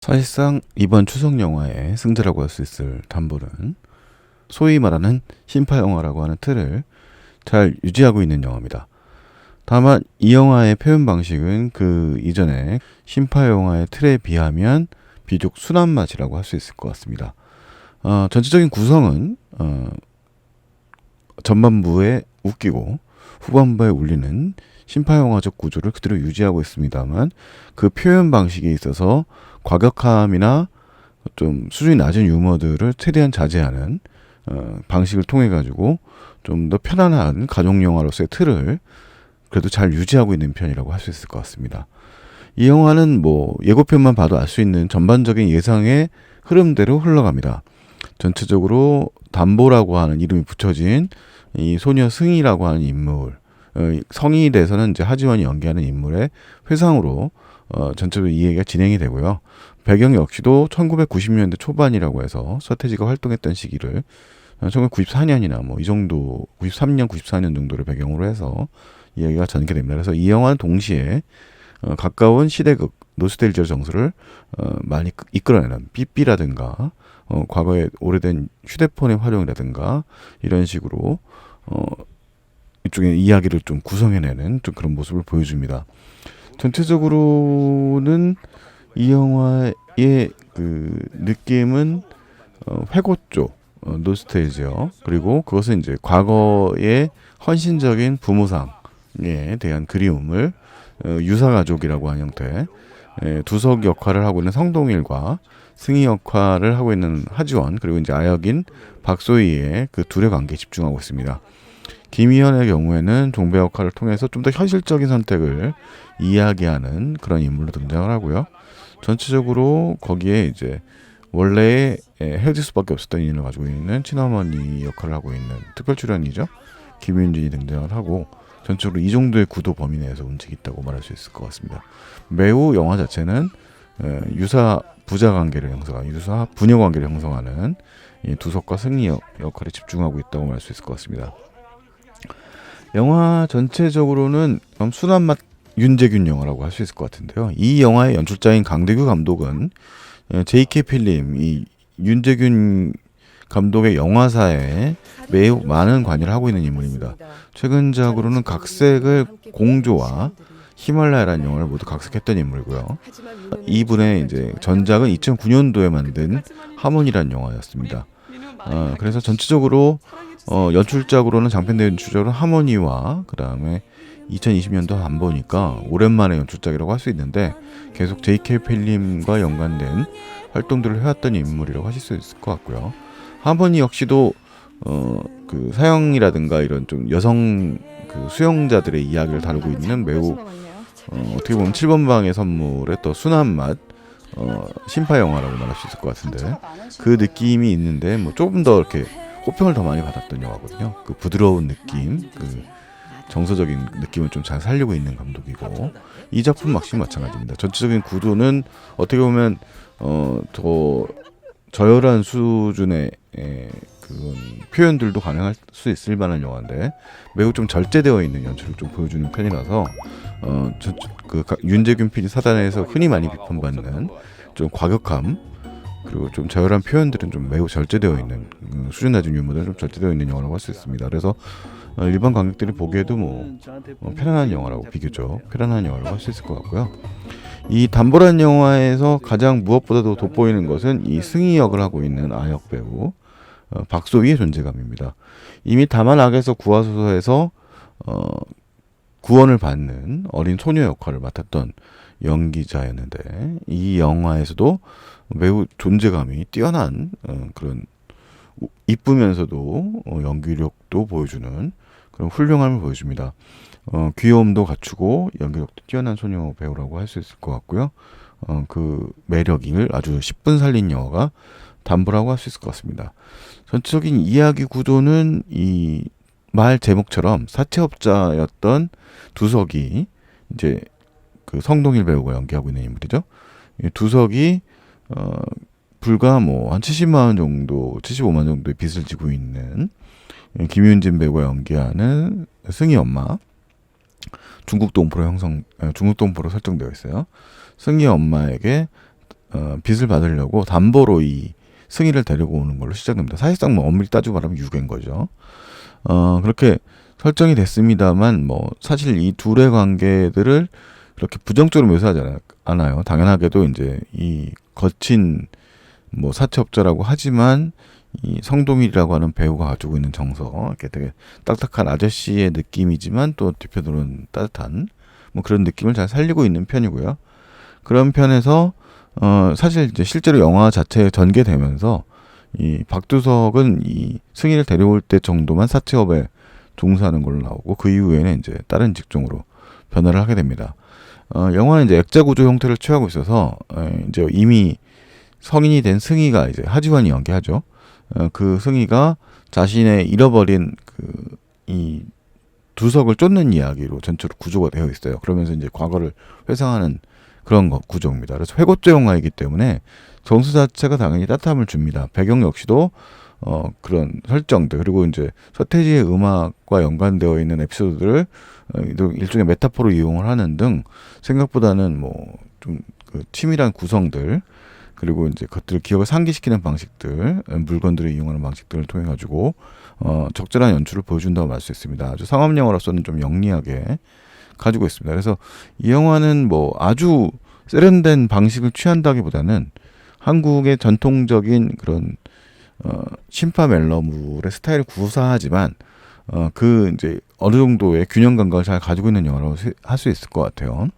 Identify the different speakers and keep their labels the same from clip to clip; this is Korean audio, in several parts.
Speaker 1: 사실상 이번 추석 영화의 승자라고 할 수 있을 담불은 소위 말하는 신파 영화라고 하는 틀을 잘 유지하고 있는 영화입니다. 다만 이 영화의 표현 방식은 그 이전에 신파 영화의 틀에 비하면 비교적 순한 맛이라고 할 수 있을 것 같습니다. 전체적인 구성은 전반부에 웃기고 후반부에 울리는 신파 영화적 구조를 그대로 유지하고 있습니다만 그 표현 방식에 있어서 과격함이나 좀 수준이 낮은 유머들을 최대한 자제하는 방식을 통해 가지고 좀 더 편안한 가족 영화로서의 틀을 그래도 잘 유지하고 있는 편이라고 할 수 있을 것 같습니다. 이 영화는 뭐 예고편만 봐도 알 수 있는 전반적인 예상의 흐름대로 흘러갑니다. 전체적으로 담보라고 하는 이름이 붙여진 이 소녀 승희라고 하는 인물, 성인이 돼서는 이제 하지원이 연기하는 인물의 회상으로 전체적으로 이 얘기가 진행이 되고요. 배경 역시도 1990년대 초반이라고 해서 서태지가 활동했던 시기를 1994년이나 뭐 이 정도 93년, 94년 정도를 배경으로 해서 이야기가 전개됩니다. 그래서 이 영화는 동시에 가까운 시대극 노스텔지아 정서를 많이 이끌어내는 삐삐라든가 과거의 오래된 휴대폰의 활용이라든가 이런 식으로 이쪽에 이야기를 좀 구성해내는 좀 그런 모습을 보여줍니다. 전체적으로는 이 영화의 그 느낌은 회고 쪽 노스텔지어 그리고 그것은 이제 과거의 헌신적인 부모상에 대한 그리움을 유사가족이라고 하는 형태 두석 역할을 하고 있는 성동일과 승희 역할을 하고 있는 하지원 그리고 이제 아역인 박소희의 그 둘의 관계에 집중하고 있습니다. 김희연의 경우에는 종배 역할을 통해서 좀 더 현실적인 선택을 이야기하는 그런 인물로 등장을 하고요. 전체적으로 거기에 이제 원래 헤어질 수밖에 없었던 인연을 가지고 있는 친어머니 역할을 하고 있는 특별 출연이죠. 김윤진이 등장을 하고 전체적으로 이 정도의 구도 범위 내에서 움직였다고 말할 수 있을 것 같습니다. 매우 영화 자체는 유사 부자 관계를 형성하는 유사 부녀 관계를 형성하는 이 두석과 승희 역할에 집중하고 있다고 말할 수 있을 것 같습니다. 영화 전체적으로는 순한 맛 윤재균 영화라고 할 수 있을 것 같은데요. 이 영화의 연출자인 강대규 감독은 JK 필름 이 윤재균 감독의 영화사에 매우 많은 관여를 하고 있는 인물입니다. 최근작으로는 각색을 공조와 히말라야라는 영화를 모두 각색했던 인물이고요. 이분의 이제 전작은 2009년도에 만든 하모니라는 영화였습니다. 그래서 전체적으로 연출작으로는 장편 연출작으로 하모니와 그 다음에 2020년도 안 보니까 오랜만에 연출작이라고 할 수 있는데 계속 JK 필름과 연관된 활동들을 해왔던 인물이라고 하실 수 있을 것 같고요. 하모니 역시도 그 사형이라든가 이런 좀 여성 그 수용자들의 이야기를 다루고 있는 매우 어떻게 보면 7번 방의 선물의 또 순한 맛 신파 영화라고 말할 수 있을 것 같은데 그 느낌이 있는데 뭐 조금 더 이렇게 호평을 더 많이 받았던 영화거든요. 그 부드러운 느낌, 그 정서적인 느낌을 좀 잘 살리고 있는 감독이고 이 작품 역시 마찬가지입니다. 전체적인 구도는 어떻게 보면 더 저열한 수준의 그런 표현들도 가능할 수 있을 만한 영화인데 매우 좀 절제되어 있는 연출을 좀 보여주는 편이라서 그 윤재균 PD 사단에서 흔히 많이 비판받는 좀 과격함 그리고 좀 저열한 표현들은 좀 매우 절제되어 있는 수준 낮은 유머들은 좀 절제되어 있는 영화라고 할 수 있습니다. 그래서 일반 관객들이 보기에도 뭐 편안한 영화라고 비교적 편안한 영화라고 할 수 있을 것 같고요. 이 담보란 영화에서 가장 무엇보다도 돋보이는 것은 이 승희 역을 하고 있는 아역 배우 박소희의 존재감입니다. 이미 다만 악에서 구하소서에서 구원을 받는 어린 소녀 역할을 맡았던 연기자였는데 이 영화에서도 매우 존재감이 뛰어난 그런 이쁘면서도 연기력도 보여주는 그런 훌륭함을 보여줍니다. 귀여움도 갖추고 연기력도 뛰어난 소녀 배우라고 할 수 있을 것 같고요. 그 매력을 아주 10분 살린 영화가 담보라고 할 수 있을 것 같습니다. 전체적인 이야기 구도는 이 말 제목처럼 사채업자였던 두석이 이제 그 성동일 배우가 연기하고 있는 인물이죠. 이 두석이 불과 뭐 한 70만 원 정도, 75만 원 정도의 빚을 지고 있는 김윤진 배우가 연기하는 승희 엄마. 중국 동포로 설정되어 있어요. 승희 엄마에게 빚을 받으려고 담보로 이 승희를 데리고 오는 걸로 시작됩니다. 사실상 뭐 엄밀히 따지고 말하면 유괴인 거죠. 그렇게 설정이 됐습니다만 뭐 사실 이 둘의 관계들을 그렇게 부정적으로 묘사하지 않아요. 당연하게도 이제 이 거친 뭐 사채업자라고 하지만 이 성동일이라고 하는 배우가 가지고 있는 정서, 이렇게 되게 딱딱한 아저씨의 느낌이지만 또 뒤편으로는 따뜻한 뭐 그런 느낌을 잘 살리고 있는 편이고요. 그런 편에서 사실 이제 실제로 영화 자체에 전개되면서 이 박두석은 이 승희를 데려올 때 정도만 사채업에 종사하는 걸로 나오고 그 이후에는 이제 다른 직종으로 변화를 하게 됩니다. 영화는 이제 액자 구조 형태를 취하고 있어서 이제 이미 성인이 된 승희가 이제 하지원이 연기하죠. 그 승희가 자신의 잃어버린 그 이 두석을 쫓는 이야기로 전체로 구조가 되어 있어요. 그러면서 이제 과거를 회상하는 그런 구조입니다. 그래서 회고조 영화이기 때문에 정수 자체가 당연히 따뜻함을 줍니다. 배경 역시도 그런 설정들 그리고 이제 서태지의 음악과 연관되어 있는 에피소드들을 일종의 메타포로 이용을 하는 등 생각보다는 뭐 좀 그 치밀한 구성들 그리고 이제 그것들을 기억을 상기시키는 방식들, 물건들을 이용하는 방식들을 통해 가지고 적절한 연출을 보여준다고 말 수 있습니다. 아주 상업 영화로서는 좀 영리하게 가지고 있습니다. 그래서 이 영화는 뭐 아주 세련된 방식을 취한다기보다는 한국의 전통적인 그런 심파 멜로물의 스타일을 구사하지만 그 이제 어느 정도의 균형 감각을 잘 가지고 있는 영화라고 할 수 있을 것 같아요.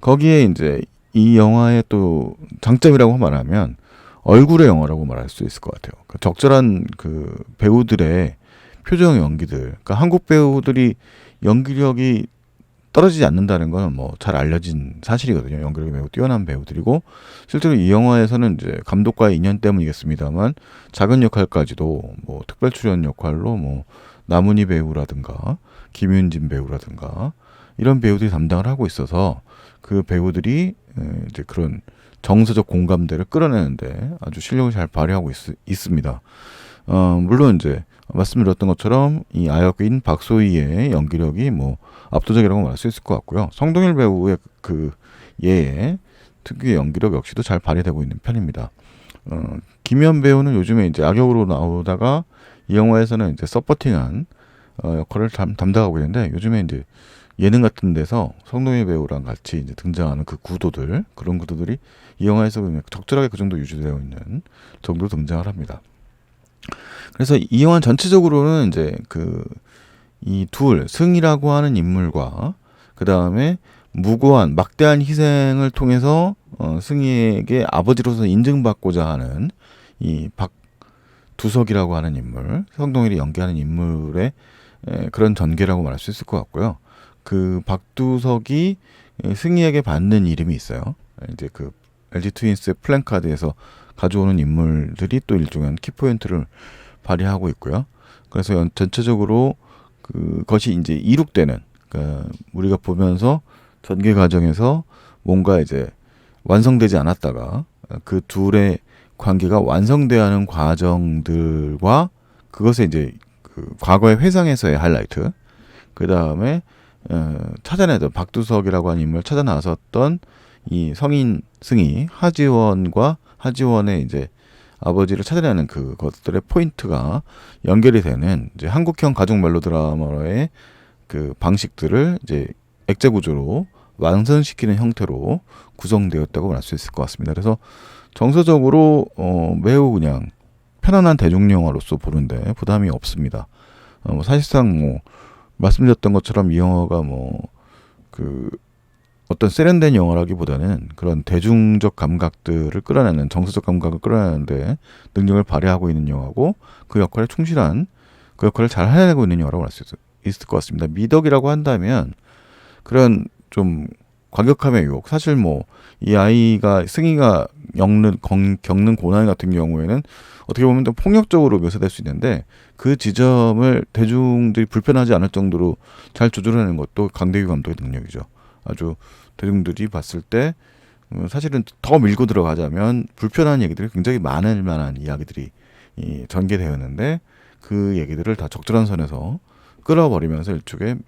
Speaker 1: 거기에 이제 이 영화의 또 장점이라고 말하면 얼굴의 영화라고 말할 수 있을 것 같아요. 그 적절한 그 배우들의 표정 연기들, 그러니까 한국 배우들이 연기력이 떨어지지 않는다는 건 뭐 잘 알려진 사실이거든요. 연기력이 매우 뛰어난 배우들이고 실제로 이 영화에서는 이제 감독과의 인연 때문이겠습니다만 작은 역할까지도 뭐 특별 출연 역할로 뭐 나문희 배우라든가 김윤진 배우라든가 이런 배우들이 담당을 하고 있어서 그 배우들이 이제 그런 정서적 공감대를 끌어내는데 아주 실력을 잘 발휘하고 있습니다. 물론 이제 말씀드렸던 것처럼 이 아역인 박소희의 연기력이 뭐 압도적이라고 말할 수 있을 것 같고요. 성동일 배우의 그 예의 특유의 연기력 역시도 잘 발휘되고 있는 편입니다. 김연 배우는 요즘에 이제 악역으로 나오다가 이 영화에서는 이제 서포팅한 역할을 담당하고 있는데 요즘에 이제 예능 같은 데서 성동일 배우랑 같이 이제 등장하는 그 구도들 그런 구도들이 이 영화에서 적절하게 그 정도 유지되어 있는 정도로 등장을 합니다. 그래서 이 영화 전체적으로는 이제 그 이 둘 승이라고 하는 인물과 그 다음에 무고한 막대한 희생을 통해서 승희에게 아버지로서 인증받고자 하는 이 박두석이라고 하는 인물, 성동일이 연기하는 인물의 그런 전개라고 말할 수 있을 것 같고요. 그 박두석이 승희에게 받는 이름이 있어요. 이제 그 LG 트윈스의 플랜카드에서 가져오는 인물들이 또 일종의 키포인트를 발휘하고 있고요. 그래서 전체적으로 그것이 이제 이룩되는, 그러니까 우리가 보면서 전개 과정에서 뭔가 이제 완성되지 않았다가 그 둘의 관계가 완성되어야 하는 과정들과 그것에 이제 그 과거의 회상에서의 하이라이트, 그 다음에 찾아내던 박두석이라고 하는 인물을 찾아 나섰던 이 성인 승희 하지원과 하지원의 이제 아버지를 찾아내는 그것들의 포인트가 연결이 되는 이제 한국형 가족 멜로 드라마의 그 방식들을 이제 액자 구조로 완성시키는 형태로 구성되었다고 말 수 있을 것 같습니다. 그래서 정서적으로 매우 그냥 편안한 대중 영화로서 보는데 부담이 없습니다. 사실상 뭐 말씀드렸던 것처럼 이 영화가 뭐 그 어떤 세련된 영화라기보다는 그런 대중적 감각들을 끌어내는 정서적 감각을 끌어내는데 능력을 발휘하고 있는 영화고 그 역할에 충실한 그 역할을 잘 해내고 있는 영화라고 할 수 있을 것 같습니다. 미덕이라고 한다면 그런 좀 과격함의 유혹, 사실 뭐 이 아이가 승희가 겪는 고난 같은 경우에는 어떻게 보면 좀 폭력적으로 묘사될 수 있는데 그 지점을 대중들이 불편하지 않을 정도로 잘 조절하는 것도 강대규 감독의 능력이죠. 아주 대중들이 봤을 때 사실은 더 밀고 들어가자면 불편한 얘기들이 굉장히 많을 만한 이야기들이 전개되었는데 그 얘기들을 다 적절한 선에서 끌어버리면서 일종의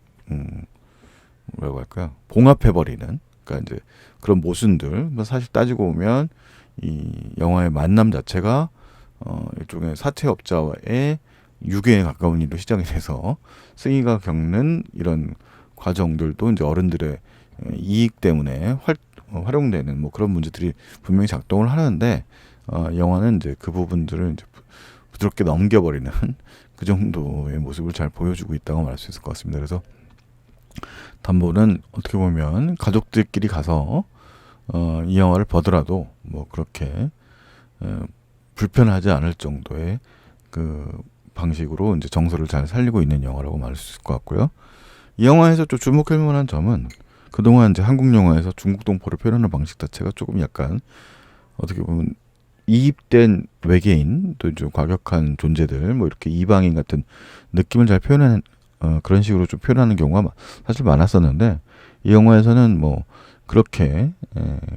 Speaker 1: 뭐라고 할까요? 봉합해버리는, 그러니까 이제 그런 모순들, 사실 따지고 보면 이 영화의 만남 자체가 일종의 사채업자의 유괴에 가까운 일로 시작이 돼서 승희가 겪는 이런 과정들도 이제 어른들의 이익 때문에 활용되는 뭐 그런 문제들이 분명히 작동을 하는데 영화는 이제 그 부분들을 이제 부드럽게 넘겨버리는 그 정도의 모습을 잘 보여주고 있다고 말할 수 있을 것 같습니다. 그래서 담보는 어떻게 보면 가족들끼리 가서 이 영화를 보더라도 뭐 그렇게 불편하지 않을 정도의 그 방식으로 이제 정서를 잘 살리고 있는 영화라고 말할 수 있을 것 같고요. 이 영화에서 좀 주목할 만한 점은 그동안 이제 한국 영화에서 중국 동포를 표현하는 방식 자체가 조금 약간 어떻게 보면 이입된 외계인 또 좀 과격한 존재들 뭐 이렇게 이방인 같은 느낌을 잘 표현하는 그런 식으로 좀 표현하는 경우가 사실 많았었는데 이 영화에서는 뭐 그렇게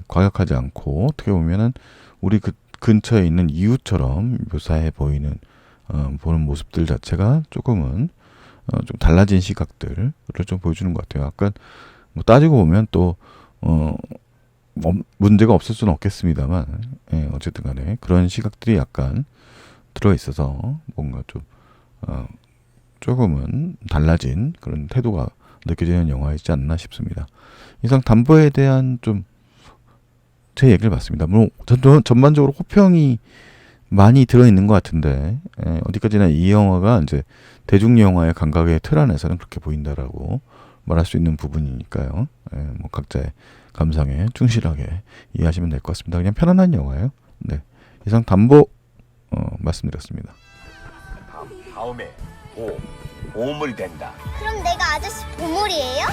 Speaker 1: 과격하지 않고 어떻게 보면은 우리 그 근처에 있는 이웃처럼 묘사해 보이는 보는 모습들 자체가 조금은 좀 달라진 시각들을 좀 보여주는 것 같아요. 약간 뭐 따지고 보면 또 문제가 없을 수는 없겠습니다만 어쨌든 간에 그런 시각들이 약간 들어 있어서 뭔가 좀 조금은 달라진 그런 태도가 느껴지는 영화이지 않나 싶습니다. 이상 담보에 대한 좀 제 얘기를 봤습니다. 물론 전반적으로 호평이 많이 들어있는 것 같은데 어디까지나 이 영화가 이제 대중 영화의 감각의 틀 안에서는 그렇게 보인다라고 말할 수 있는 부분이니까요. 뭐 각자의 감상에 충실하게 이해하시면 될 것 같습니다. 그냥 편안한 영화예요. 네, 이상 담보 말씀드렸습니다.
Speaker 2: 다음에 보물이 된다.
Speaker 3: 그럼 내가 아저씨 보물이에요?